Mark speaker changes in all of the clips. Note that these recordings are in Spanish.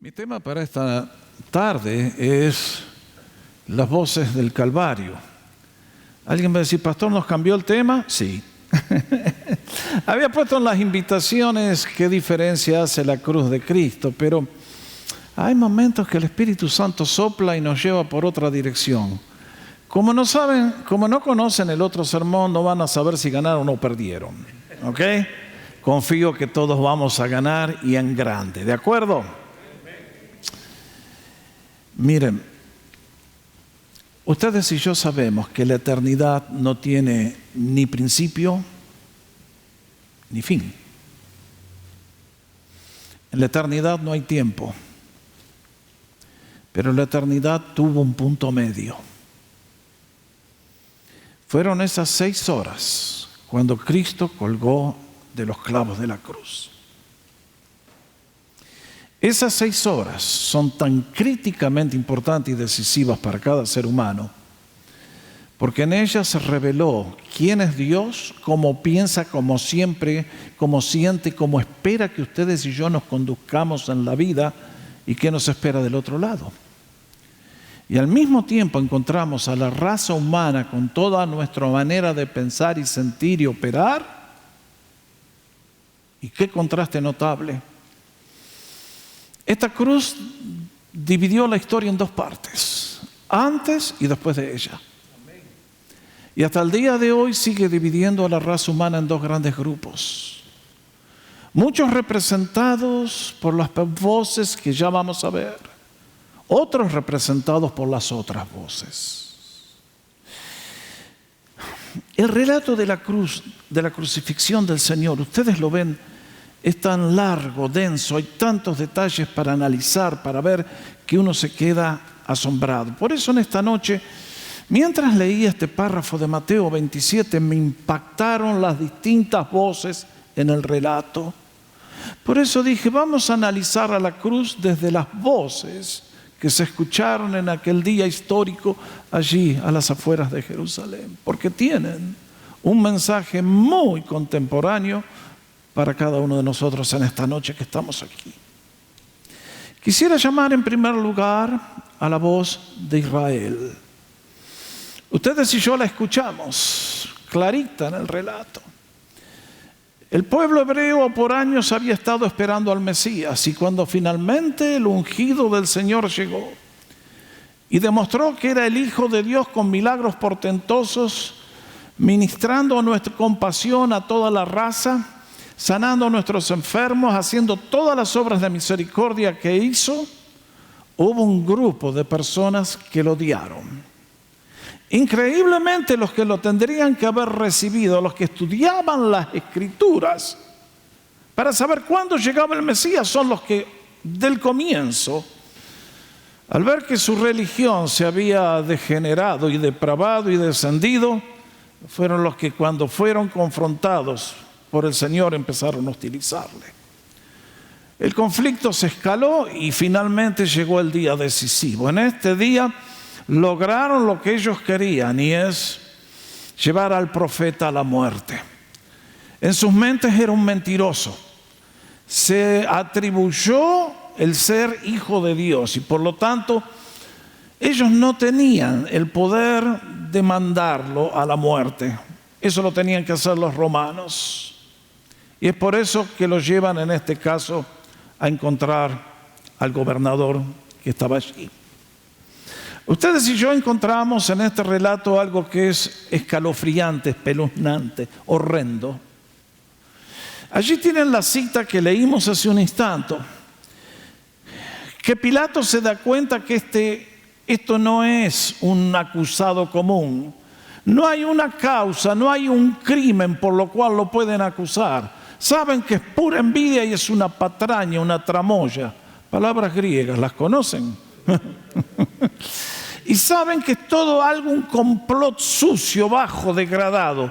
Speaker 1: Mi tema para esta tarde es las voces del Calvario. ¿Alguien va a decir, pastor, ¿nos cambió el tema? Sí. Había puesto en las invitaciones qué diferencia hace la cruz de Cristo, pero hay momentos que el Espíritu Santo sopla y nos lleva por otra dirección. Como no conocen el otro sermón, no van a saber si ganaron o perdieron. ¿Ok? Confío que todos vamos a ganar y en grande. ¿De acuerdo? Miren, ustedes y yo sabemos que la eternidad no tiene ni principio ni fin. En la eternidad no hay tiempo, pero la eternidad tuvo un punto medio. Fueron esas 6 horas cuando Cristo colgó de los clavos de la cruz. Esas 6 horas son tan críticamente importantes y decisivas para cada ser humano, porque en ellas se reveló quién es Dios, cómo piensa, cómo siempre, cómo siente, cómo espera que ustedes y yo nos conduzcamos en la vida y qué nos espera del otro lado. Y al mismo tiempo encontramos a la raza humana con toda nuestra manera de pensar y sentir y operar. Y qué contraste notable. Esta cruz dividió la historia en 2 partes, antes y después de ella. Y hasta el día de hoy sigue dividiendo a la raza humana en 2 grandes grupos. Muchos representados por las voces que ya vamos a ver, otros representados por las otras voces. El relato de la cruz, de la crucifixión del Señor, ustedes lo ven, es tan largo, denso, hay tantos detalles para analizar, para ver, que uno se queda asombrado. Por eso en esta noche, mientras leía este párrafo de Mateo 27, me impactaron las distintas voces en el relato. Por eso dije, vamos a analizar a la cruz desde las voces que se escucharon en aquel día histórico allí a las afueras de Jerusalén, porque tienen un mensaje muy contemporáneo para cada uno de nosotros en esta noche que estamos aquí. Quisiera llamar en primer lugar a la voz de Israel. Ustedes y yo la escuchamos clarita en el relato. El pueblo hebreo por años había estado esperando al Mesías, y cuando finalmente el ungido del Señor llegó y demostró que era el Hijo de Dios con milagros portentosos, ministrando nuestra compasión a toda la raza, sanando a nuestros enfermos, haciendo todas las obras de misericordia que hizo, hubo un grupo de personas que lo odiaron. Increíblemente, los que lo tendrían que haber recibido, los que estudiaban las Escrituras para saber cuándo llegaba el Mesías, son los que del comienzo, al ver que su religión se había degenerado y depravado y descendido, fueron los que cuando fueron confrontados por el Señor empezaron a hostilizarle. El conflicto se escaló y finalmente llegó el día decisivo. En este día lograron lo que ellos querían, y es llevar al profeta a la muerte. En sus mentes era un mentiroso. Se atribuyó el ser hijo de Dios y por lo tanto ellos no tenían el poder de mandarlo a la muerte. Eso lo tenían que hacer los romanos. Y es por eso que lo llevan en este caso a encontrar al gobernador que estaba allí. Ustedes y yo encontramos en este relato algo que es escalofriante, espeluznante, horrendo. Allí tienen la cita que leímos hace un instante, que Pilato se da cuenta que esto no es un acusado común. No hay una causa, no hay un crimen por lo cual lo pueden acusar. Saben que es pura envidia y es una patraña, una tramoya. Palabras griegas, ¿las conocen? Y saben que es todo algo, un complot sucio, bajo, degradado.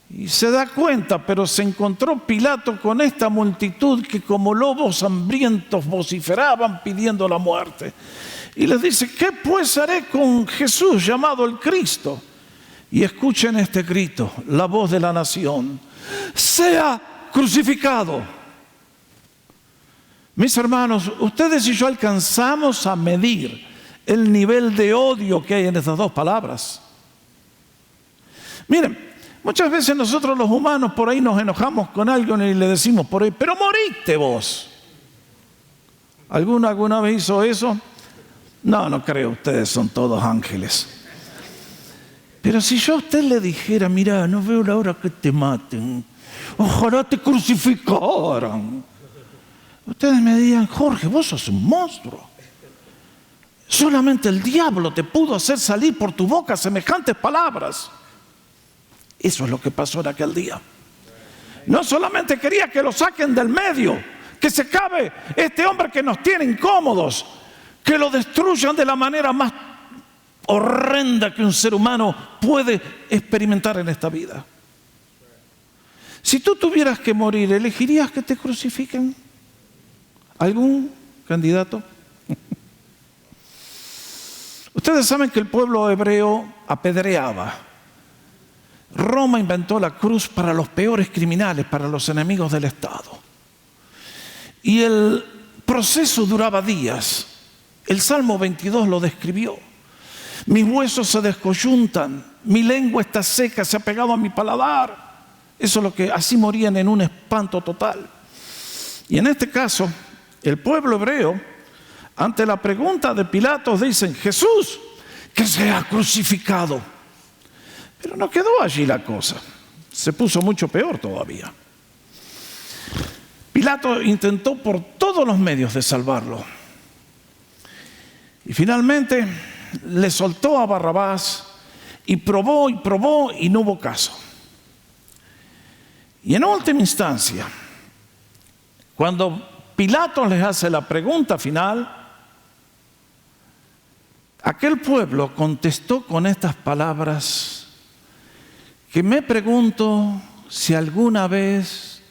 Speaker 1: Y se da cuenta, pero se encontró Pilato con esta multitud que como lobos hambrientos vociferaban pidiendo la muerte. Y les dice, ¿qué pues haré con Jesús llamado el Cristo? Y escuchen este grito, la voz de la nación: sea crucificado. Mis hermanos, ustedes y yo alcanzamos a medir el nivel de odio que hay en estas dos palabras. Miren, muchas veces nosotros los humanos por ahí nos enojamos con alguien y le decimos por ahí, pero moriste vos. ¿Alguna vez hizo eso? No, no creo, ustedes son todos ángeles. Pero si yo a usted le dijera, mira, no veo la hora que te maten, ojalá te crucificaran. Ustedes me dirían, Jorge, vos sos un monstruo. Solamente el diablo te pudo hacer salir por tu boca semejantes palabras. Eso es lo que pasó en aquel día. No solamente quería que lo saquen del medio, que se acabe este hombre que nos tiene incómodos, que lo destruyan de la manera más horrenda que un ser humano puede experimentar en esta vida. Si tú tuvieras que morir, ¿elegirías que te crucifiquen? ¿Algún candidato? Ustedes saben que el pueblo hebreo apedreaba. Roma inventó la cruz para los peores criminales, para los enemigos del Estado. Y el proceso duraba días. El Salmo 22 lo describió. Mis huesos se descoyuntan, mi lengua está seca, se ha pegado a mi paladar. Eso es lo que así morían en un espanto total. Y en este caso, el pueblo hebreo, ante la pregunta de Pilatos, dicen, Jesús, que sea crucificado. Pero no quedó allí la cosa. Se puso mucho peor todavía. Pilato intentó por todos los medios de salvarlo. Y finalmente le soltó a Barrabás y probó y no hubo caso. Y en última instancia, cuando Pilato les hace la pregunta final, aquel pueblo contestó con estas palabras que me pregunto si alguna vez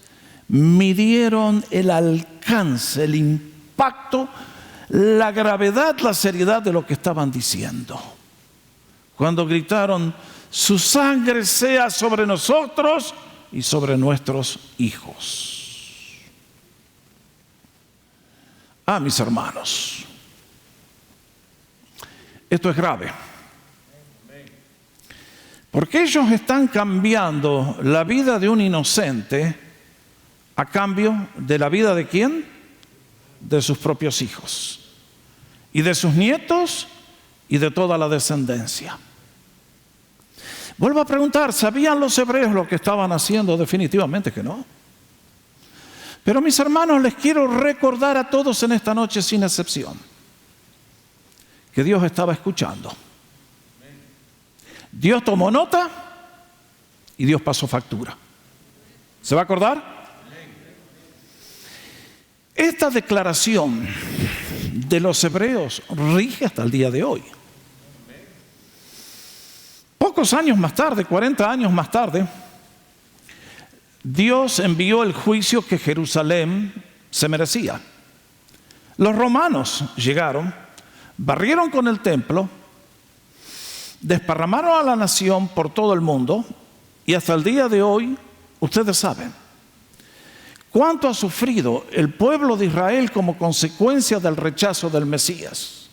Speaker 1: midieron el alcance, el impacto, la gravedad, la seriedad de lo que estaban diciendo. Cuando gritaron, su sangre sea sobre nosotros y sobre nuestros hijos. Ah, mis hermanos, esto es grave. Porque ellos están cambiando la vida de un inocente a cambio de la vida de ¿quién? De sus propios hijos y de sus nietos y de toda la descendencia. Vuelvo a preguntar, ¿sabían los hebreos lo que estaban haciendo? Definitivamente que no. Pero mis hermanos, les quiero recordar a todos en esta noche sin excepción que Dios estaba escuchando. Dios tomó nota y Dios pasó factura. ¿Se va a acordar? Esta declaración de los hebreos rige hasta el día de hoy. Pocos años más tarde, 40 años más tarde, Dios envió el juicio que Jerusalén se merecía. Los romanos llegaron, barrieron con el templo, desparramaron a la nación por todo el mundo y hasta el día de hoy, ustedes saben cuánto ha sufrido el pueblo de Israel como consecuencia del rechazo del Mesías.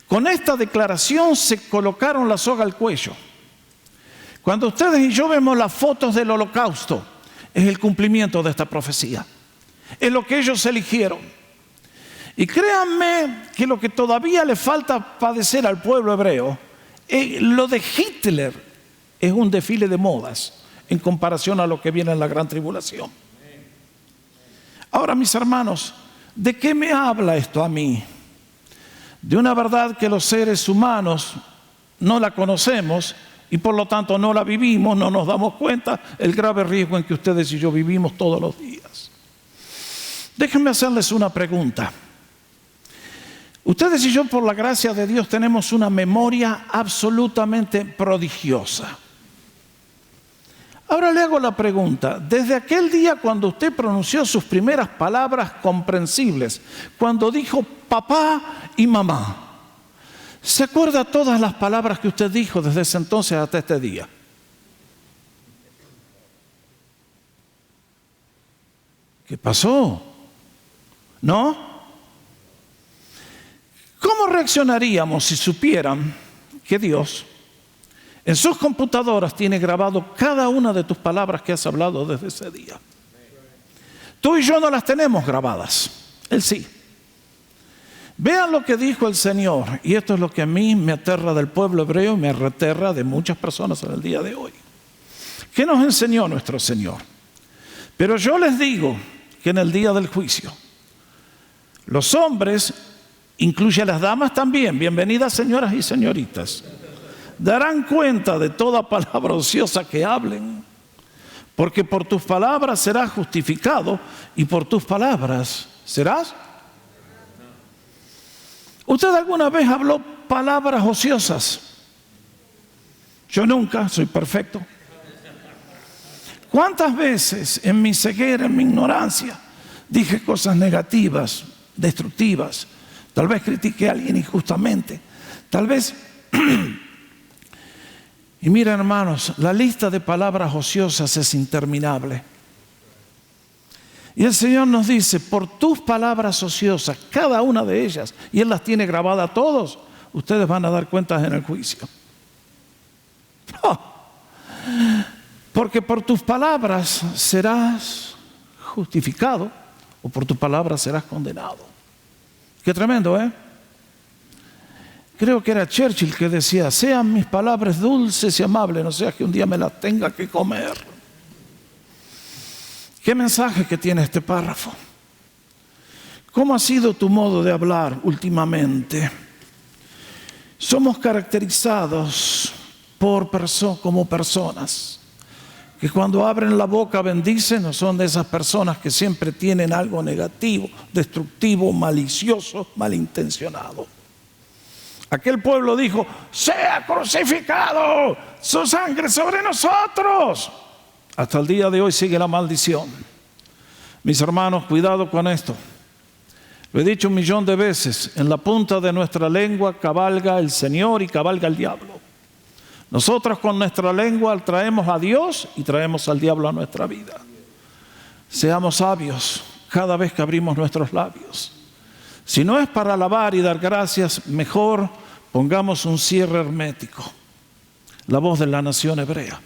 Speaker 1: Con esta declaración se colocaron la soga al cuello. Cuando ustedes y yo vemos las fotos del holocausto, es el cumplimiento de esta profecía. Es lo que ellos eligieron. Y créanme que lo que todavía le falta padecer al pueblo hebreo, lo de Hitler es un desfile de modas en comparación a lo que viene en la gran tribulación. Ahora, mis hermanos, ¿de qué me habla esto a mí? De una verdad que los seres humanos no la conocemos y por lo tanto no la vivimos, no nos damos cuenta el grave riesgo en que ustedes y yo vivimos todos los días. Déjenme hacerles una pregunta. Ustedes y yo, por la gracia de Dios, tenemos una memoria absolutamente prodigiosa. Ahora le hago la pregunta, desde aquel día cuando usted pronunció sus primeras palabras comprensibles, cuando dijo papá y mamá, ¿se acuerda todas las palabras que usted dijo desde ese entonces hasta este día? ¿Qué pasó? ¿No? ¿Cómo reaccionaríamos si supieran que Dios en sus computadoras tiene grabado cada una de tus palabras que has hablado desde ese día? Tú y yo no las tenemos grabadas, Él sí. Vean lo que dijo el Señor, y esto es lo que a mí me aterra del pueblo hebreo y me aterra de muchas personas en el día de hoy. ¿Qué nos enseñó nuestro Señor? Pero yo les digo que en el día del juicio, los hombres, incluye a las damas también, bienvenidas señoras y señoritas, darán cuenta de toda palabra ociosa que hablen, porque por tus palabras serás justificado y por tus palabras serás. ¿Usted alguna vez habló palabras ociosas? Yo nunca, soy perfecto. ¿Cuántas veces en mi ceguera, en mi ignorancia, dije cosas negativas, destructivas? Tal vez critiqué a alguien injustamente. Tal vez... Y miren, hermanos, la lista de palabras ociosas es interminable. Y el Señor nos dice, por tus palabras ociosas, cada una de ellas, y Él las tiene grabadas a todos, ustedes van a dar cuentas en el juicio. Oh, porque por tus palabras serás justificado o por tus palabras serás condenado. Qué tremendo, ¿eh? Creo que era Churchill que decía, sean mis palabras dulces y amables, no sea que un día me las tenga que comer. ¿Qué mensaje que tiene este párrafo? ¿Cómo ha sido tu modo de hablar últimamente? Somos caracterizados como personas que cuando abren la boca bendicen, no son de esas personas que siempre tienen algo negativo, destructivo, malicioso, malintencionado. Aquel pueblo dijo, sea crucificado, su sangre sobre nosotros. Hasta el día de hoy sigue la maldición. Mis hermanos, cuidado con esto. Lo he dicho 1.000.000 de veces, en la punta de nuestra lengua cabalga el Señor y cabalga el diablo. Nosotros con nuestra lengua traemos a Dios y traemos al diablo a nuestra vida. Seamos sabios cada vez que abrimos nuestros labios. Si no es para alabar y dar gracias, mejor pongamos un cierre hermético. La voz de la nación hebrea.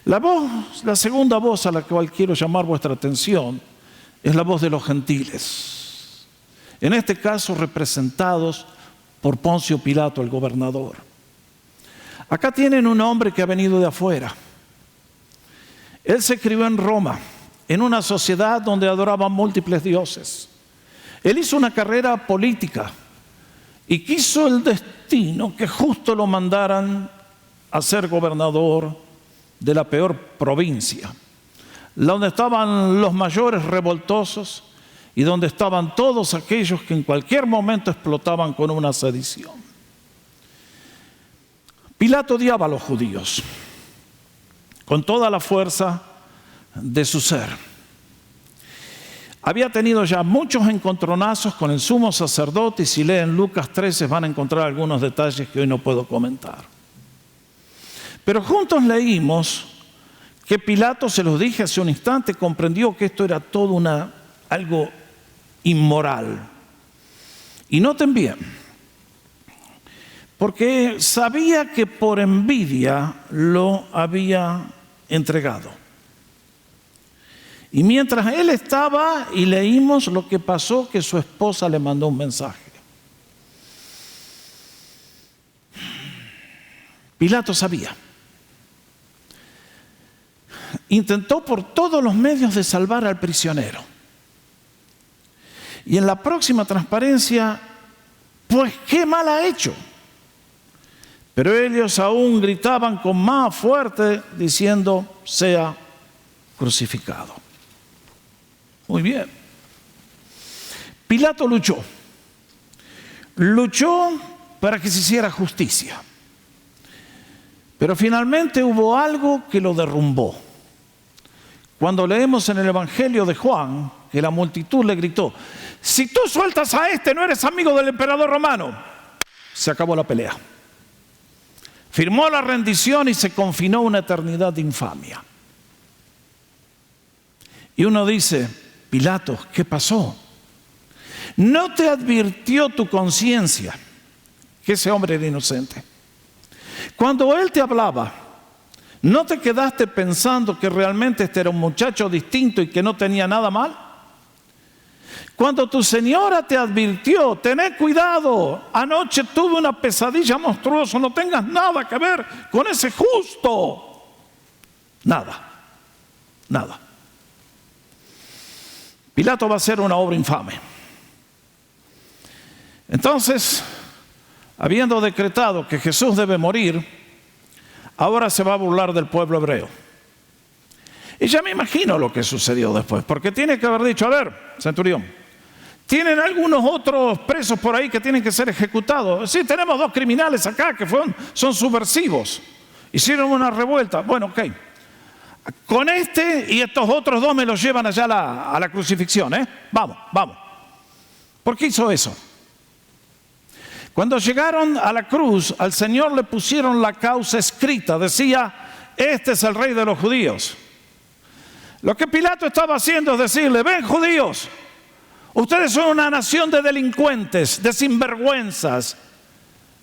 Speaker 1: La segunda voz a la cual quiero llamar vuestra atención es la voz de los gentiles. En este caso representados por Poncio Pilato, el gobernador. Acá tienen un hombre que ha venido de afuera. Él se crió en Roma, en una sociedad donde adoraban múltiples dioses. Él hizo una carrera política y quiso el destino que justo lo mandaran a ser gobernador de la peor provincia, donde estaban los mayores revoltosos y donde estaban todos aquellos que en cualquier momento explotaban con una sedición. Pilato odiaba a los judíos con toda la fuerza de su ser. Había tenido ya muchos encontronazos con el sumo sacerdote y si leen Lucas 13 van a encontrar algunos detalles que hoy no puedo comentar. Pero juntos leímos que Pilato, se los dije hace un instante, comprendió que esto era todo algo inmoral. Y noten bien, porque sabía que por envidia lo había entregado. Y mientras él estaba, y leímos lo que pasó, que su esposa le mandó un mensaje. Pilato sabía. Intentó por todos los medios de salvar al prisionero. Y en la próxima transparencia, pues qué mal ha hecho. Pero ellos aún gritaban con más fuerte diciendo, sea crucificado. Muy bien. Pilato luchó para que se hiciera justicia. Pero finalmente hubo algo que lo derrumbó. Cuando leemos en el Evangelio de Juan, que la multitud le gritó, si tú sueltas a este, no eres amigo del emperador romano. Se acabó la pelea. Firmó la rendición y se confinó una eternidad de infamia. Y uno dice, Pilato, ¿qué pasó? ¿No te advirtió tu conciencia que ese hombre era inocente? Cuando él te hablaba, ¿no te quedaste pensando que realmente este era un muchacho distinto y que no tenía nada mal? Cuando tu señora te advirtió, tened cuidado, anoche tuve una pesadilla monstruosa, no tengas nada que ver con ese justo. Nada. Pilato va a hacer una obra infame. Entonces, habiendo decretado que Jesús debe morir, ahora se va a burlar del pueblo hebreo. Y ya me imagino lo que sucedió después, porque tiene que haber dicho, a ver, centurión, ¿tienen algunos otros presos por ahí que tienen que ser ejecutados? Sí, tenemos 2 criminales acá que son subversivos, hicieron una revuelta. Bueno, ok, con este y estos otros 2 me los llevan allá a la crucifixión, Vamos. ¿Por qué hizo eso? Cuando llegaron a la cruz, al Señor le pusieron la causa escrita. Decía, este es el rey de los judíos. Lo que Pilato estaba haciendo es decirle, ven judíos, ustedes son una nación de delincuentes, de sinvergüenzas,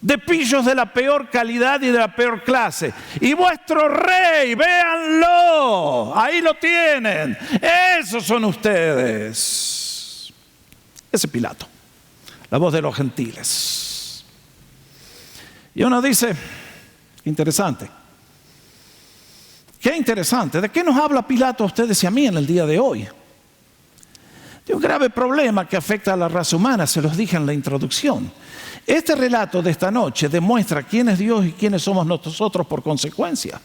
Speaker 1: de pillos de la peor calidad y de la peor clase. Y vuestro rey, véanlo, ahí lo tienen, esos son ustedes. Ese Pilato, la voz de los gentiles. Y uno dice, interesante. Qué interesante. ¿De qué nos habla Pilato a ustedes y a mí en el día de hoy? De un grave problema que afecta a la raza humana, se los dije en la introducción. Este relato de esta noche demuestra quién es Dios y quiénes somos nosotros por consecuencia.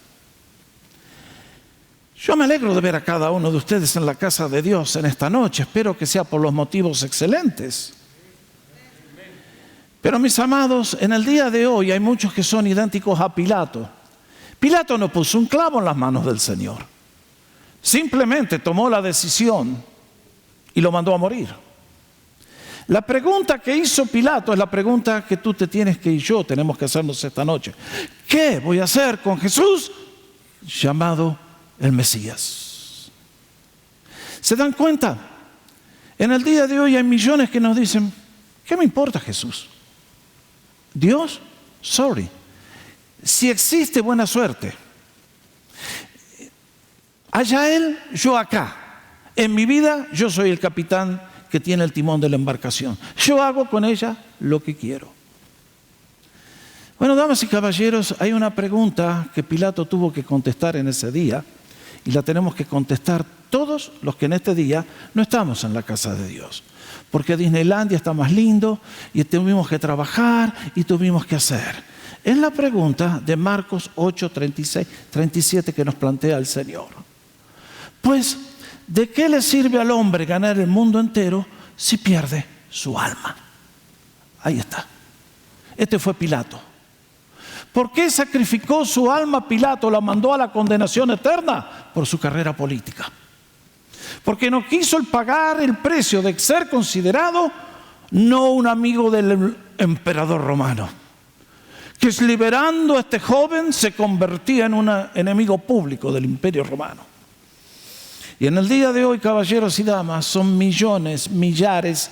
Speaker 1: Yo me alegro de ver a cada uno de ustedes en la casa de Dios en esta noche. Espero que sea por los motivos excelentes. Pero mis amados, en el día de hoy hay muchos que son idénticos a Pilato. Pilato no puso un clavo en las manos del Señor. Simplemente tomó la decisión y lo mandó a morir. La pregunta que hizo Pilato es la pregunta que tú te tienes que y yo tenemos que hacernos esta noche. ¿Qué voy a hacer con Jesús llamado el Mesías? ¿Se dan cuenta? En el día de hoy hay millones que nos dicen, ¿qué me importa Jesús? Dios, sorry. Si existe, buena suerte. Allá Él, yo acá. En mi vida, yo soy el capitán que tiene el timón de la embarcación. Yo hago con ella lo que quiero. Bueno, damas y caballeros, hay una pregunta que Pilato tuvo que contestar en ese día y la tenemos que contestar todos los que en este día no estamos en la casa de Dios. Porque Disneylandia está más lindo y tuvimos que trabajar y tuvimos que hacer. Es la pregunta de Marcos 8, 36, 37 que nos plantea el Señor. Pues, ¿de qué le sirve al hombre ganar el mundo entero si pierde su alma? Ahí está. Este fue Pilato. ¿Por qué sacrificó su alma Pilato? La mandó a la condenación eterna por su carrera política. Porque no quiso pagar el precio de ser considerado no un amigo del emperador romano, que liberando a este joven se convertía en un enemigo público del imperio romano. Y en el día de hoy, caballeros y damas, son millones, millares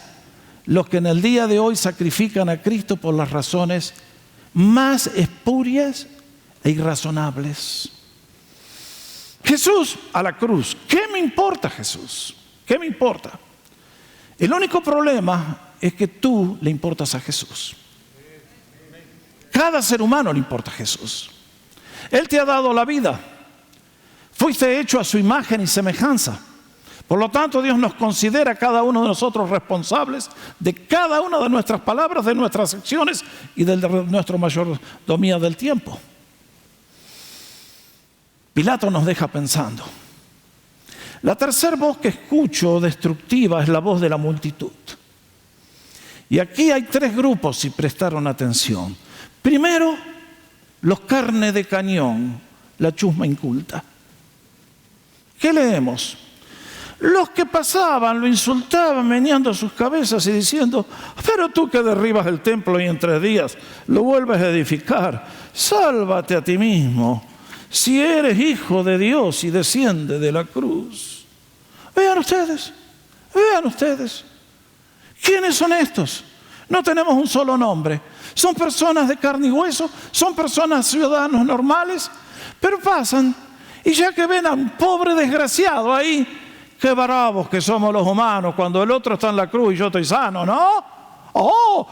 Speaker 1: los que en el día de hoy sacrifican a Cristo por las razones más espurias e irrazonables. Jesús a la cruz. ¿Qué me importa Jesús? ¿Qué me importa? El único problema es que tú le importas a Jesús. Cada ser humano le importa a Jesús. Él te ha dado la vida. Fuiste hecho a su imagen y semejanza. Por lo tanto, Dios nos considera a cada uno de nosotros responsables de cada una de nuestras palabras, de nuestras acciones y de nuestra mayordomía del tiempo. Pilato nos deja pensando. La tercera voz que escucho destructiva es la voz de la multitud. Y aquí hay 3 grupos, si prestaron atención. Primero, los carne de cañón, la chusma inculta. ¿Qué leemos? Los que pasaban lo insultaban meneando sus cabezas y diciendo, pero tú que derribas el templo y en 3 días lo vuelves a edificar, sálvate a ti mismo. Si eres hijo de Dios y desciende de la cruz. Vean ustedes ¿Quiénes son estos? No tenemos un solo nombre. Son personas de carne y hueso, son personas ciudadanos normales, pero pasan y ya que ven a un pobre desgraciado ahí, qué bravos que somos los humanos cuando el otro está en la cruz y yo estoy sano, ¿no? ¡Oh!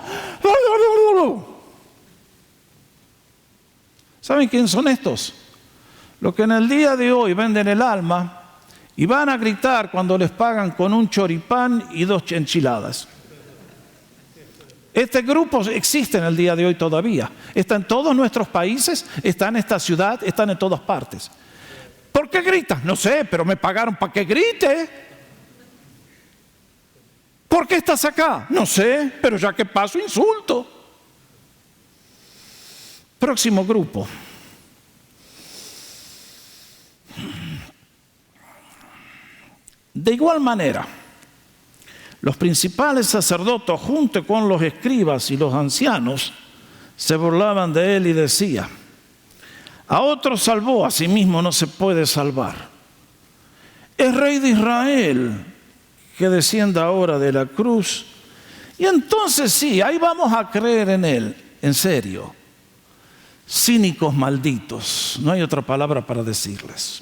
Speaker 1: ¿Saben quién son estos? Los que en el día de hoy venden el alma y van a gritar cuando les pagan con un choripán y 2 enchiladas. Este grupo existe en el día de hoy todavía. Está en todos nuestros países, está en esta ciudad, están en todas partes. ¿Por qué gritas? No sé, pero me pagaron para que grite. ¿Por qué estás acá? No sé, pero ya que paso insulto. Próximo grupo. De igual manera, los principales sacerdotes, junto con los escribas y los ancianos, se burlaban de él y decía: a otro salvó, a sí mismo no se puede salvar. Es rey de Israel, que descienda ahora de la cruz. Y entonces sí, ahí vamos a creer en él, en serio. Cínicos malditos, no hay otra palabra para decirles.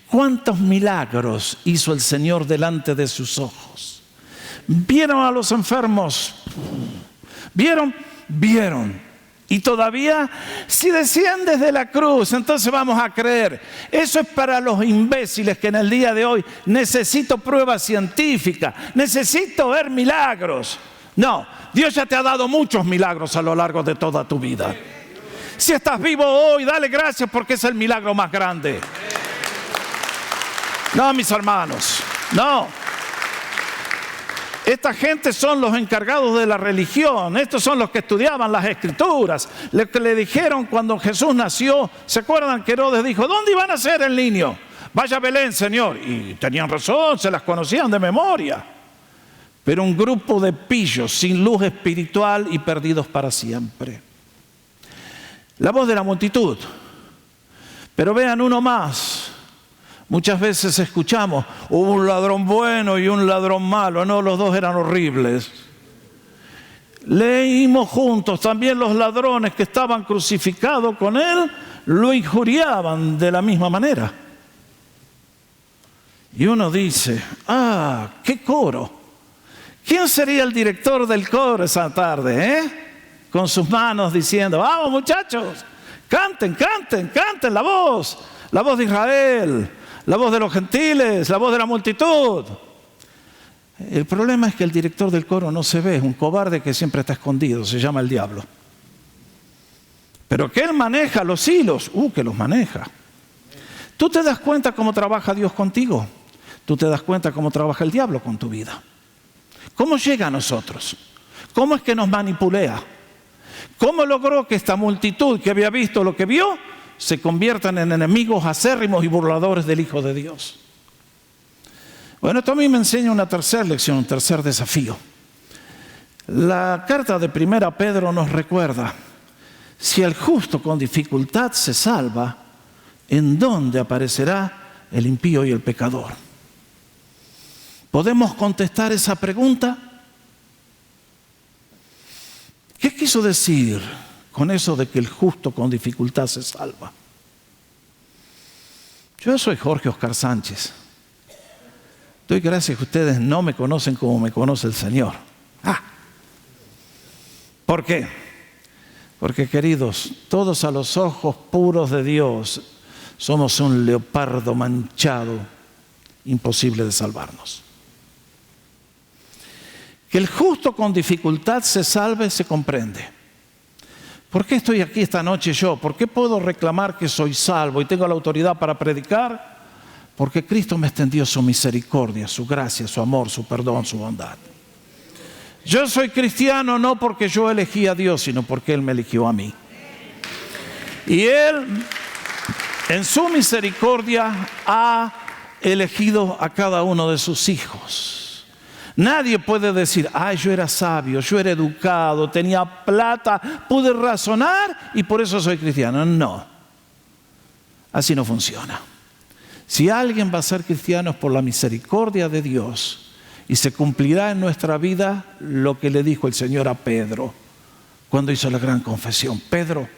Speaker 1: ¿Cuántos milagros hizo el Señor delante de sus ojos? ¿Vieron a los enfermos? ¿Vieron? Y todavía, si desciendes de la cruz, entonces vamos a creer. Eso es para los imbéciles que en el día de hoy necesito pruebas científicas, necesito ver milagros. No, Dios ya te ha dado muchos milagros a lo largo de toda tu vida. Si estás vivo hoy, dale gracias porque es el milagro más grande. No, mis hermanos, no. Esta gente son los encargados de la religión. Estos son los que estudiaban las Escrituras. Lo que le dijeron cuando Jesús nació, ¿se acuerdan que Herodes dijo: ¿dónde iba a nacer el niño? Vaya a Belén, Señor. Y tenían razón, se las conocían de memoria. Pero un grupo de pillos sin luz espiritual y perdidos para siempre. La voz de la multitud. Pero vean uno más. Muchas veces escuchamos: hubo un ladrón bueno y un ladrón malo. No, los dos eran horribles. Leímos juntos también los ladrones que estaban crucificados con él, lo injuriaban de la misma manera. Y uno dice: ¡ah, qué coro! ¿Quién sería el director del coro esa tarde, con sus manos diciendo: vamos muchachos, canten la voz de Israel, la voz de los gentiles, la voz de la multitud? El problema es que el director del coro no se ve, es un cobarde que siempre está escondido, se llama el diablo. Pero que él maneja los hilos, que los maneja. ¿Tú te das cuenta cómo trabaja Dios contigo? ¿Tú te das cuenta cómo trabaja el diablo con tu vida? ¿Cómo llega a nosotros? ¿Cómo es que nos manipulea? ¿Cómo logró que esta multitud que había visto lo que vio se conviertan en enemigos acérrimos y burladores del Hijo de Dios? Bueno, esto a mí me enseña una tercera lección, un tercer desafío. La carta de 1 Pedro nos recuerda: si el justo con dificultad se salva, ¿en dónde aparecerá el impío y el pecador? ¿Podemos contestar esa pregunta? ¿Qué quiso decir con eso de que el justo con dificultad se salva? Yo soy Jorge Oscar Sánchez. Doy gracias que ustedes no me conocen como me conoce el Señor. ¿Por qué? Porque, queridos, todos a los ojos puros de Dios somos un leopardo manchado, imposible de salvarnos. Que el justo con dificultad se salve, se comprende. ¿Por qué estoy aquí esta noche yo? ¿Por qué puedo reclamar que soy salvo y tengo la autoridad para predicar? Porque Cristo me extendió su misericordia, su gracia, su amor, su perdón, su bondad. Yo soy cristiano no porque yo elegí a Dios, sino porque Él me eligió a mí. Y Él, en su misericordia, ha elegido a cada uno de sus hijos. Nadie puede decir: yo era sabio, yo era educado, tenía plata, pude razonar y por eso soy cristiano. No, así no funciona. Si alguien va a ser cristiano es por la misericordia de Dios Y se cumplirá en nuestra vida lo que le dijo el Señor a Pedro cuando hizo la gran confesión. Pedro,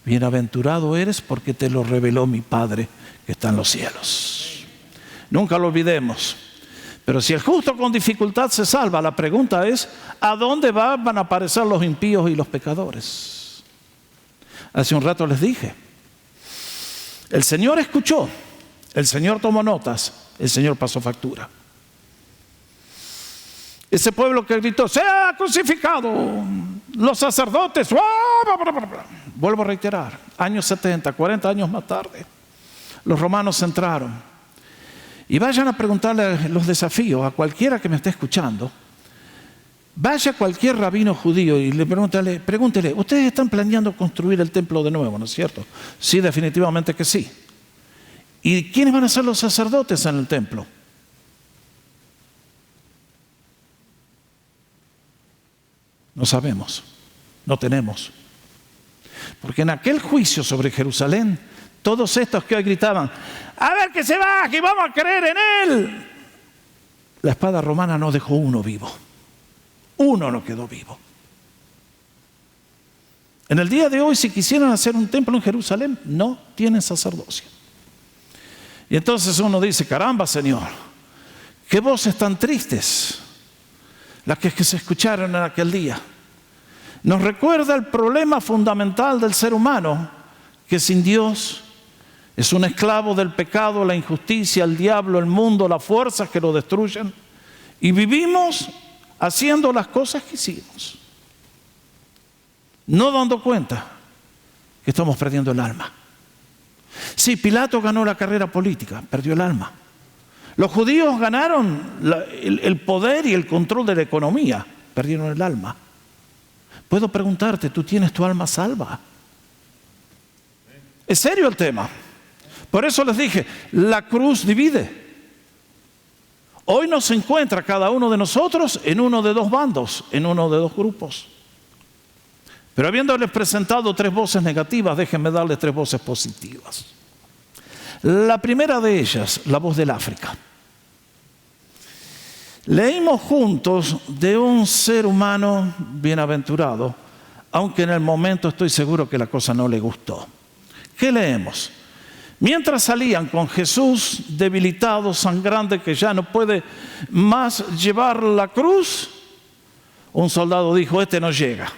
Speaker 1: bienaventurado eres porque te lo reveló mi Padre que está en los cielos. Nunca lo olvidemos. Pero si el justo con dificultad se salva, la pregunta es, ¿a dónde van a aparecer los impíos y los pecadores? Hace un rato les dije, el Señor escuchó, el Señor tomó notas, el Señor pasó factura. Ese pueblo que gritó, ¡sea crucificado! Los sacerdotes, vuelvo a reiterar, años 70, 40 años más tarde, los romanos entraron. Y vayan a preguntarle los desafíos a cualquiera que me esté escuchando. Vaya a cualquier rabino judío y le pregúntele, ¿ustedes están planeando construir el templo de nuevo, no es cierto? Sí, definitivamente que sí. ¿Y quiénes van a ser los sacerdotes en el templo? No sabemos, no tenemos. Porque en aquel juicio sobre Jerusalén, todos estos que hoy gritaban, a ver que se baje y vamos a creer en él. La espada romana no dejó uno vivo. Uno no quedó vivo. En el día de hoy, si quisieran hacer un templo en Jerusalén, no tienen sacerdocio. Y entonces uno dice, caramba, Señor, qué voces tan tristes las que se escucharon en aquel día. Nos recuerda el problema fundamental del ser humano, que sin Dios es un esclavo del pecado, la injusticia, el diablo, el mundo, las fuerzas que lo destruyen. Y vivimos haciendo las cosas que hicimos, no dando cuenta que estamos perdiendo el alma. Sí, Pilato ganó la carrera política, perdió el alma. Los judíos ganaron el poder y el control de la economía, perdieron el alma. Puedo preguntarte, ¿tú tienes tu alma salva? Es serio el tema. Por eso les dije, la cruz divide. Hoy nos encuentra cada uno de nosotros en uno de dos bandos, en uno de dos grupos. Pero habiéndoles presentado 3 voces negativas, déjenme darles 3 voces positivas. La primera de ellas, la voz del África. Leímos juntos de un ser humano bienaventurado, aunque en el momento estoy seguro que la cosa no le gustó. ¿Qué leemos? Mientras salían con Jesús debilitado, sangrante, que ya no puede más llevar la cruz, un soldado dijo, este no llega.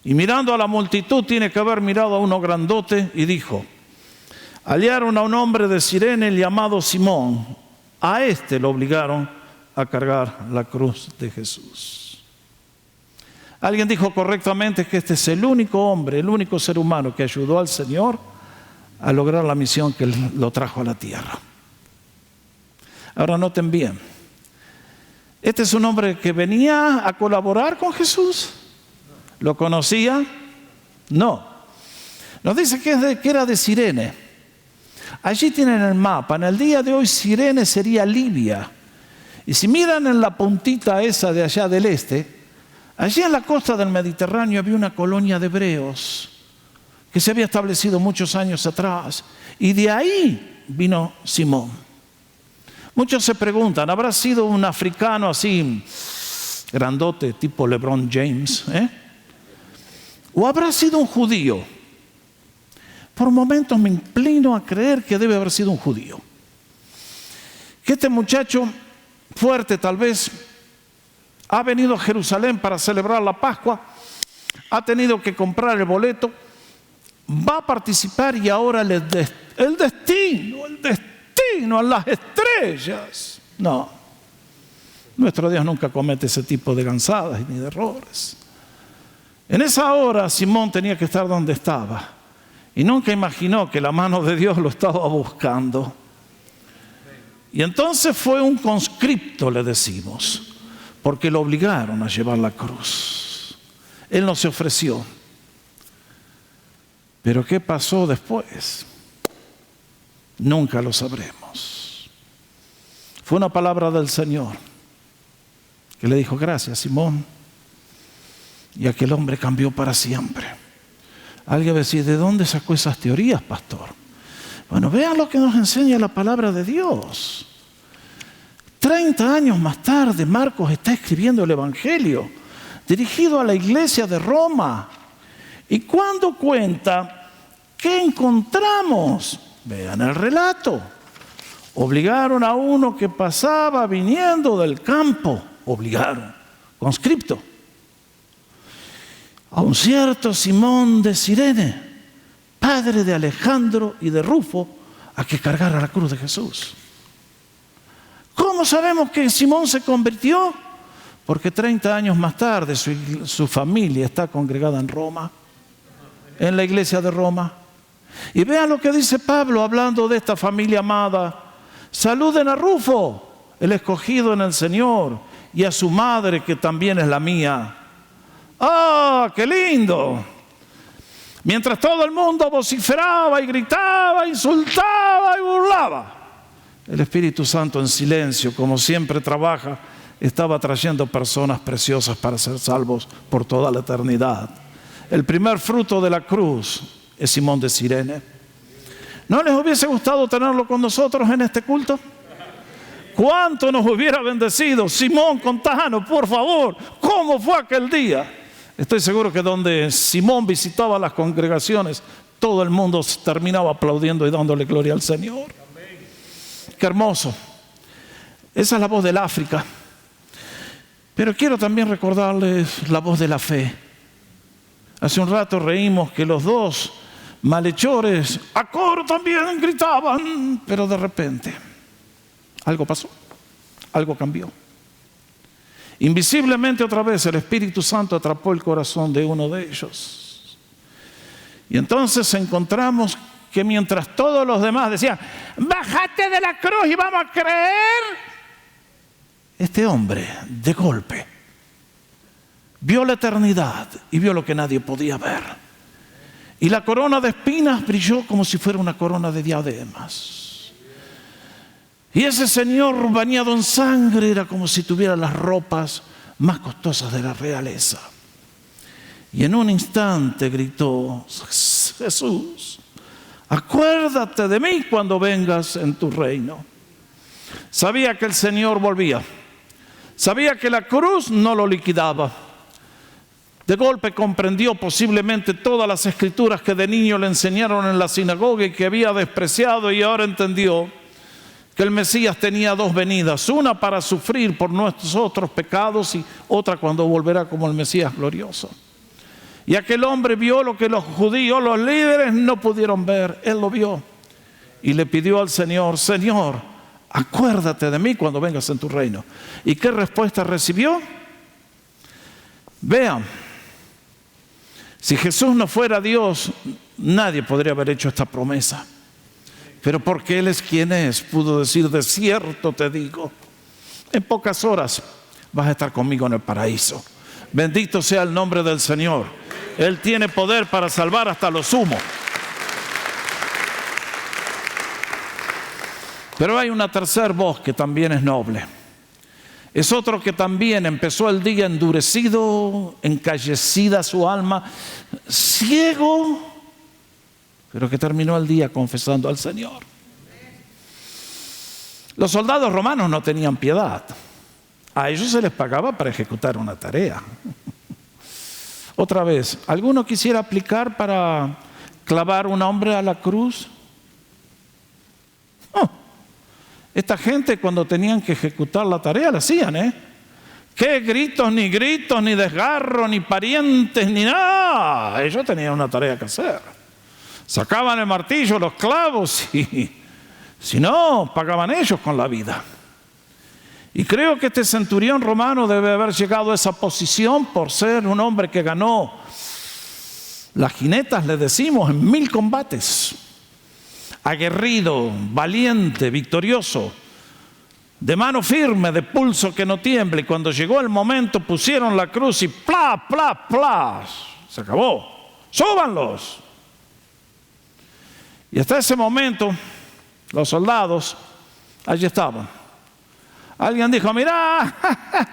Speaker 1: Y mirando a la multitud, tiene que haber mirado a uno grandote y dijo, hallaron a un hombre de Cirene llamado Simón. A este lo obligaron a cargar la cruz de Jesús. Alguien dijo correctamente que este es el único hombre, el único ser humano que ayudó al Señor a lograr la misión que lo trajo a la tierra. Ahora noten bien, este es un hombre que venía a colaborar con Jesús. ¿Lo conocía? No. Nos dice que era de Cirene. Allí tienen el mapa. En el día de hoy Cirene sería Libia. Y si miran en la puntita esa de allá del este, allí en la costa del Mediterráneo había una colonia de hebreos que se había establecido muchos años atrás. Y de ahí vino Simón. Muchos se preguntan, ¿habrá sido un africano así, grandote, tipo LeBron James? ¿O habrá sido un judío? Por momentos me inclino a creer que debe haber sido un judío. Que este muchacho, fuerte tal vez, ha venido a Jerusalén para celebrar la Pascua, ha tenido que comprar el boleto, va a participar y ahora el destino a las estrellas. No, nuestro Dios nunca comete ese tipo de gansadas ni de errores. En esa hora Simón tenía que estar donde estaba y nunca imaginó que la mano de Dios lo estaba buscando. Y entonces fue un conscripto, le decimos, porque lo obligaron a llevar la cruz. Él no se ofreció. Pero ¿qué pasó después? Nunca lo sabremos. Fue una palabra del Señor que le dijo, gracias, Simón. Y aquel hombre cambió para siempre. Alguien va a decir, ¿de dónde sacó esas teorías, pastor? Bueno, vean lo que nos enseña la palabra de Dios. 30 años más tarde, Marcos está escribiendo el Evangelio dirigido a la iglesia de Roma. Y cuando cuenta, ¿qué encontramos? Vean el relato. Obligaron a uno que pasaba viniendo del campo, obligaron, conscripto, a un cierto Simón de Cirene, padre de Alejandro y de Rufo, a que cargara la cruz de Jesús. ¿Cómo sabemos que Simón se convirtió? Porque 30 años más tarde su familia está congregada en Roma, en la iglesia de Roma. Y vean lo que dice Pablo hablando de esta familia amada. Saluden a Rufo, el escogido en el Señor, y a su madre, que también es la mía. ¡Ah, qué lindo! Mientras todo el mundo vociferaba y gritaba, insultaba y burlaba, el Espíritu Santo en silencio, como siempre trabaja, estaba trayendo personas preciosas para ser salvos por toda la eternidad. El primer fruto de la cruz es Simón de Cirene. ¿No les hubiese gustado tenerlo con nosotros en este culto? ¿Cuánto nos hubiera bendecido? Simón, contanos, por favor, ¿cómo fue aquel día? Estoy seguro que donde Simón visitaba las congregaciones, todo el mundo terminaba aplaudiendo y dándole gloria al Señor. Qué hermoso. Esa es la voz del África. Pero quiero también recordarles la voz de la fe. Hace un rato reímos que los dos malhechores a coro también gritaban, pero de repente algo pasó, algo cambió. Invisiblemente otra vez el Espíritu Santo atrapó el corazón de uno de ellos. Y entonces encontramos que mientras todos los demás decían, bájate de la cruz y vamos a creer, este hombre de golpe vio la eternidad y vio lo que nadie podía ver. Y la corona de espinas brilló como si fuera una corona de diademas. Y ese señor bañado en sangre era como si tuviera las ropas más costosas de la realeza. Y en un instante gritó, Jesús, acuérdate de mí cuando vengas en tu reino. Sabía que el Señor volvía. Sabía que la cruz no lo liquidaba. De golpe comprendió posiblemente todas las escrituras que de niño le enseñaron en la sinagoga y que había despreciado, y ahora entendió que el Mesías tenía dos venidas, una para sufrir por nuestros otros pecados y otra cuando volverá como el Mesías glorioso. Y aquel hombre vio lo que los judíos, los líderes, no pudieron ver. Él lo vio y le pidió al Señor, Señor, acuérdate de mí cuando vengas en tu reino. ¿Y qué respuesta recibió? Vean, si Jesús no fuera Dios, nadie podría haber hecho esta promesa. Pero porque Él es quien es, pudo decir, de cierto te digo, en pocas horas vas a estar conmigo en el paraíso. Bendito sea el nombre del Señor. Él tiene poder para salvar hasta lo sumo. Pero hay una tercera voz que también es noble. Es otro que también empezó el día endurecido, encallecida su alma, ciego, pero que terminó el día confesando al Señor. Los soldados romanos no tenían piedad. A ellos se les pagaba para ejecutar una tarea. Otra vez, ¿alguno quisiera aplicar para clavar un hombre a la cruz? No. Esta gente cuando tenían que ejecutar la tarea la hacían, ¿Qué gritos, ni desgarro, ni parientes, ni nada? Ellos tenían una tarea que hacer. Sacaban el martillo, los clavos y si no, pagaban ellos con la vida. Y creo que este centurión romano debe haber llegado a esa posición por ser un hombre que ganó las jinetas, le decimos, en 1000 combates. Aguerrido, valiente, victorioso, de mano firme, de pulso que no tiemble. Y cuando llegó el momento pusieron la cruz y ¡plá, plá, plá! Se acabó. ¡Súbanlos! Y hasta ese momento los soldados allí estaban. Alguien dijo, mirá,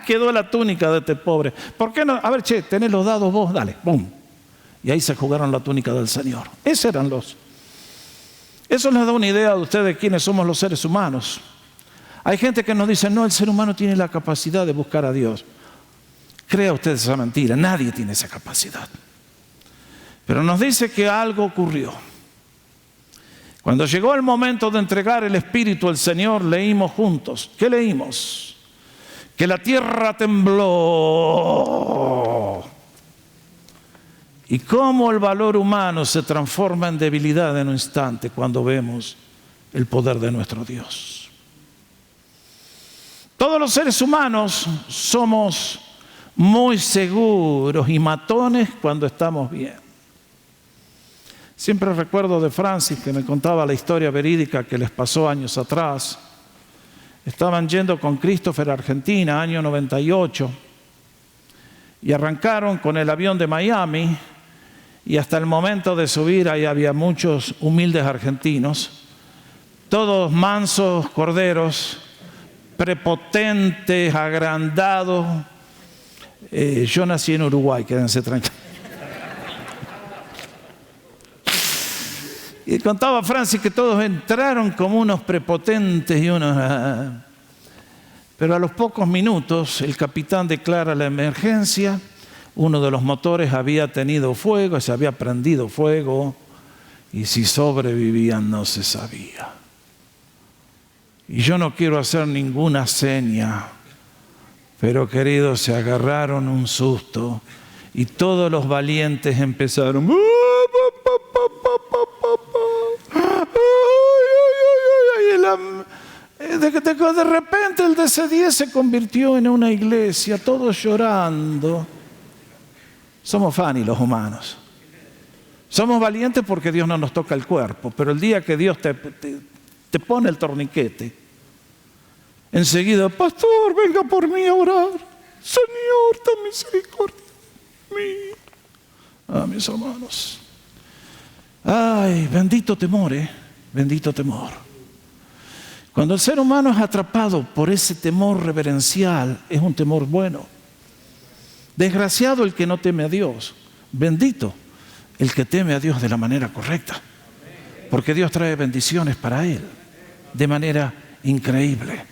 Speaker 1: quedó la túnica de este pobre. ¿Por qué no? A ver, tenés los dados vos, dale, ¡bum! Y ahí se jugaron la túnica del Señor. Esos eran los. Eso les da una idea de ustedes de quiénes somos los seres humanos. Hay gente que nos dice, no, el ser humano tiene la capacidad de buscar a Dios. Crea usted esa mentira, nadie tiene esa capacidad. Pero nos dice que algo ocurrió. Cuando llegó el momento de entregar el Espíritu al Señor, leímos juntos. ¿Qué leímos? Que la tierra tembló. Y cómo el valor humano se transforma en debilidad en un instante cuando vemos el poder de nuestro Dios. Todos los seres humanos somos muy seguros y matones cuando estamos bien. Siempre recuerdo de Francis, que me contaba la historia verídica que les pasó años atrás. Estaban yendo con Christopher a Argentina, año 98, y arrancaron con el avión de Miami, y hasta el momento de subir ahí había muchos humildes argentinos, todos mansos corderos, prepotentes, agrandados. Yo nací en Uruguay, quédense tranquilos. Y contaba Francis que todos entraron como unos prepotentes y unos... Pero a los pocos minutos el capitán declara la emergencia. Uno de los motores había tenido fuego, se había prendido fuego, y si sobrevivían no se sabía. Y yo no quiero hacer ninguna seña, pero queridos, se agarraron un susto y todos los valientes empezaron... De repente el DC-10 se convirtió en una iglesia, todos llorando. Somos funny los humanos. Somos valientes porque Dios no nos toca el cuerpo, pero el día que Dios te pone el torniquete, enseguida, pastor, venga por mí a orar. Señor, ten misericordia de mí. Mis hermanos. Ay, bendito temor, bendito temor. Cuando el ser humano es atrapado por ese temor reverencial, es un temor bueno. Desgraciado el que no teme a Dios. Bendito el que teme a Dios de la manera correcta. Porque Dios trae bendiciones para él de manera increíble.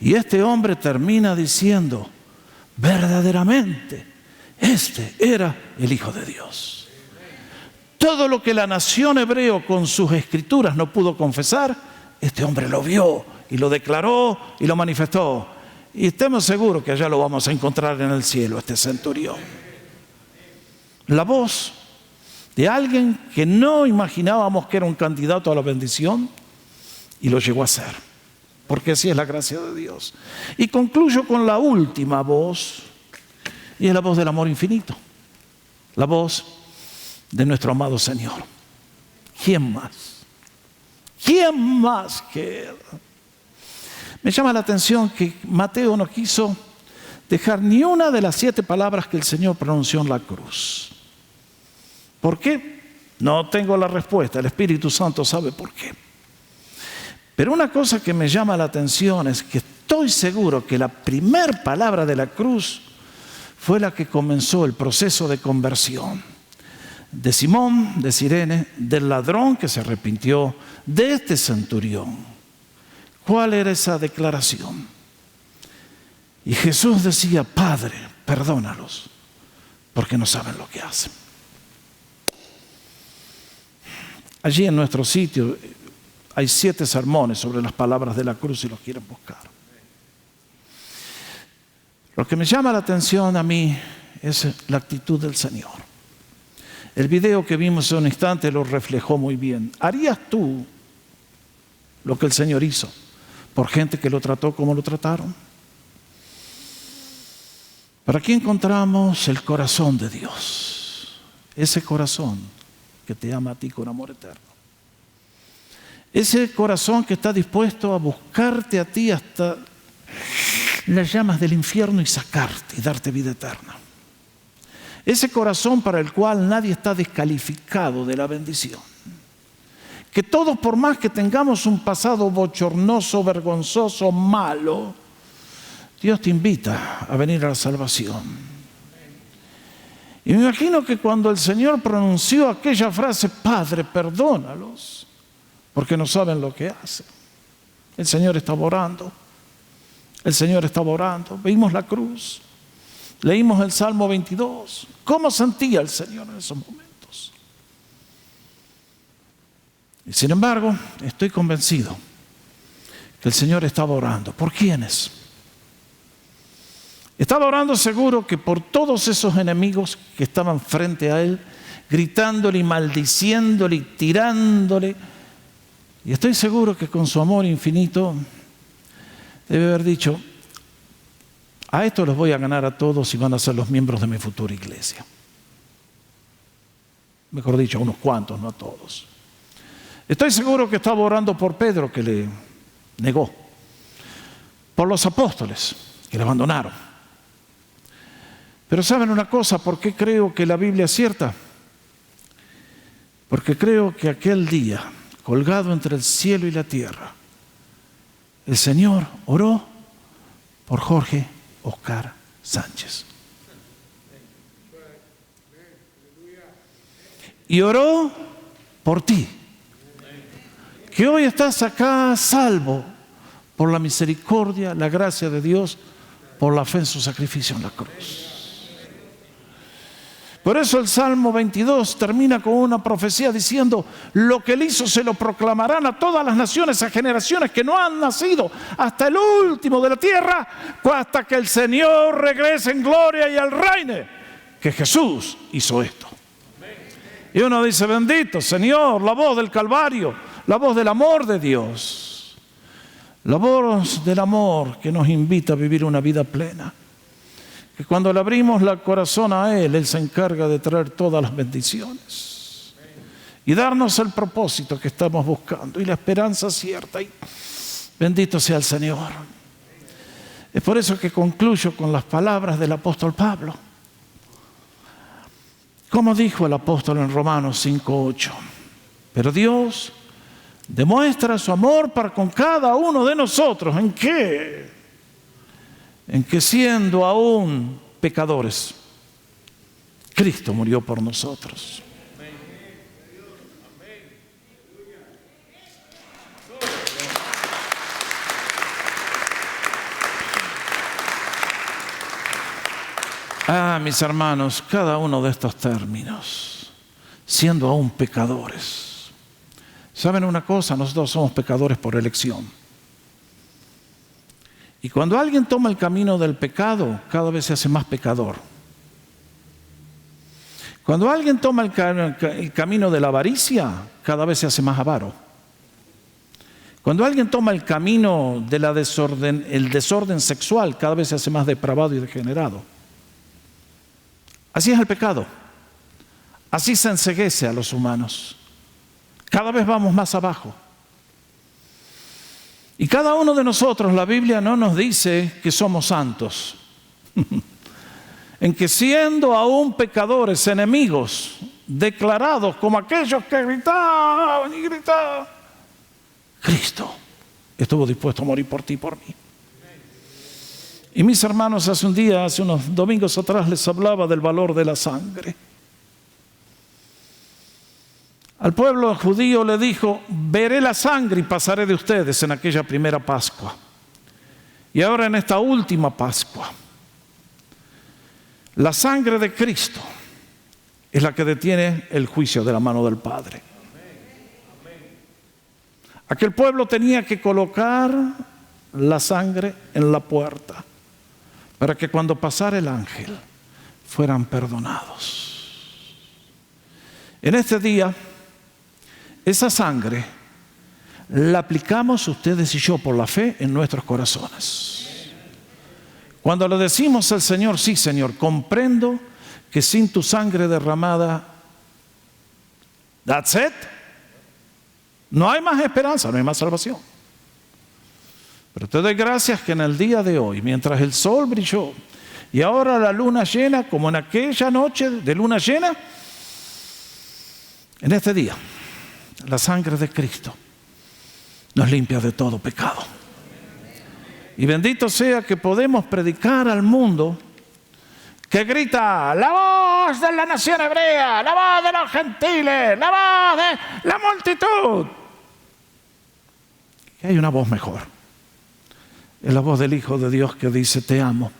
Speaker 1: Y este hombre termina diciendo, verdaderamente, este era el Hijo de Dios. Todo lo que la nación hebrea con sus escrituras no pudo confesar, este hombre lo vio y lo declaró y lo manifestó. Y estemos seguros que allá lo vamos a encontrar en el cielo, este centurión. La voz de alguien que no imaginábamos que era un candidato a la bendición y lo llegó a ser, porque así es la gracia de Dios. Y concluyo con la última voz, y es la voz del amor infinito, la voz de nuestro amado Señor. ¿Quién más? ¿Quién más que Él? Me llama la atención que Mateo no quiso dejar ni una de las 7 palabras que el Señor pronunció en la cruz. ¿Por qué? No tengo la respuesta, el Espíritu Santo sabe por qué. Pero una cosa que me llama la atención es que estoy seguro que la primera palabra de la cruz fue la que comenzó el proceso de conversión. De Simón, de Cirene, del ladrón que se arrepintió, de este centurión. ¿Cuál era esa declaración? Y Jesús decía, Padre, perdónalos, porque no saben lo que hacen. Allí en nuestro sitio hay 7 sermones sobre las palabras de la cruz si los quieren buscar. Lo que me llama la atención a mí es la actitud del Señor. El video que vimos hace un instante lo reflejó muy bien. ¿Harías tú lo que el Señor hizo por gente que lo trató como lo trataron? Pero aquí encontramos el corazón de Dios. Ese corazón que te ama a ti con amor eterno. Ese corazón que está dispuesto a buscarte a ti hasta las llamas del infierno y sacarte y darte vida eterna. Ese corazón para el cual nadie está descalificado de la bendición. Que todos, por más que tengamos un pasado bochornoso, vergonzoso, malo, Dios te invita a venir a la salvación. Y me imagino que cuando el Señor pronunció aquella frase, Padre, perdónalos, porque no saben lo que hacen. El Señor estaba orando. El Señor estaba orando, vimos la cruz, leímos el Salmo 22. ¿Cómo sentía el Señor en esos momentos? Y sin embargo, estoy convencido que el Señor estaba orando. ¿Por quiénes? Estaba orando seguro que por todos esos enemigos que estaban frente a Él, gritándole y maldiciéndole y tirándole. Y estoy seguro que con su amor infinito debe haber dicho: a estos los voy a ganar a todos y van a ser los miembros de mi futura iglesia. Mejor dicho, a unos cuantos, no a todos. Estoy seguro que estaba orando por Pedro, que le negó, por los apóstoles que le abandonaron. Pero ¿saben una cosa? ¿Por qué creo que la Biblia es cierta? Porque creo que aquel día, colgado entre el cielo y la tierra, el Señor oró por Jorge Oscar Sánchez. Y oró por ti, que hoy estás acá salvo por la misericordia, la gracia de Dios, por la fe en su sacrificio en la cruz. Por eso el Salmo 22 termina con una profecía diciendo: lo que Él hizo se lo proclamarán a todas las naciones, a generaciones que no han nacido, hasta el último de la tierra, hasta que el Señor regrese en gloria y al reine. Que Jesús hizo esto. Y uno dice: bendito Señor, la voz del Calvario, la voz del amor de Dios, la voz del amor que nos invita a vivir una vida plena. Que cuando le abrimos el corazón a Él, Él se encarga de traer todas las bendiciones y darnos el propósito que estamos buscando y la esperanza cierta. Y bendito sea el Señor. Es por eso que concluyo con las palabras del apóstol Pablo. Como dijo el apóstol en Romanos 5:8: pero Dios demuestra su amor para con cada uno de nosotros. ¿En qué? En que siendo aún pecadores, Cristo murió por nosotros. Mis hermanos, cada uno de estos términos, siendo aún pecadores. ¿Saben una cosa? Nosotros somos pecadores por elección. Y cuando alguien toma el camino del pecado, cada vez se hace más pecador. Cuando alguien toma el camino de la avaricia, cada vez se hace más avaro. Cuando alguien toma el camino de el desorden sexual, cada vez se hace más depravado y degenerado. Así es el pecado. Así se enceguece a los humanos. Cada vez vamos más abajo. Y cada uno de nosotros, la Biblia no nos dice que somos santos. En que siendo aún pecadores, enemigos, declarados como aquellos que gritaban y gritaban, Cristo estuvo dispuesto a morir por ti y por mí. Y mis hermanos, hace unos domingos atrás les hablaba del valor de la sangre. Al pueblo judío le dijo: veré la sangre y pasaré de ustedes en aquella primera Pascua. Y ahora en esta última Pascua, la sangre de Cristo es la que detiene el juicio de la mano del Padre. Aquel pueblo tenía que colocar la sangre en la puerta para que cuando pasara el ángel fueran perdonados. En este día, esa sangre la aplicamos ustedes y yo por la fe en nuestros corazones. Cuando le decimos al Señor: sí, Señor, comprendo que sin tu sangre derramada, that's it, no hay más esperanza, no hay más salvación. Pero te doy gracias que en el día de hoy, mientras el sol brilló y ahora la luna llena, como en aquella noche de luna llena, en este día, la sangre de Cristo nos limpia de todo pecado. Y bendito sea que podemos predicar al mundo que grita: la voz de la nación hebrea, la voz de los gentiles, la voz de la multitud. Que hay una voz mejor. Es la voz del Hijo de Dios que dice: te amo,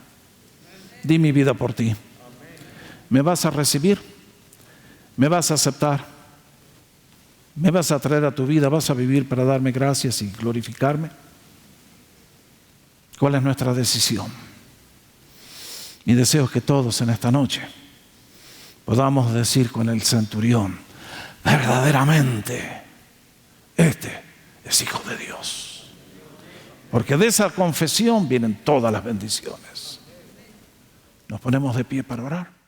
Speaker 1: di mi vida por ti. ¿Me vas a recibir? ¿Me vas a aceptar? ¿Me vas a traer a tu vida? ¿Vas a vivir para darme gracias y glorificarme? ¿Cuál es nuestra decisión? Mi deseo es que todos en esta noche podamos decir con el centurión: verdaderamente, este es Hijo de Dios. Porque de esa confesión vienen todas las bendiciones. Nos ponemos de pie para orar.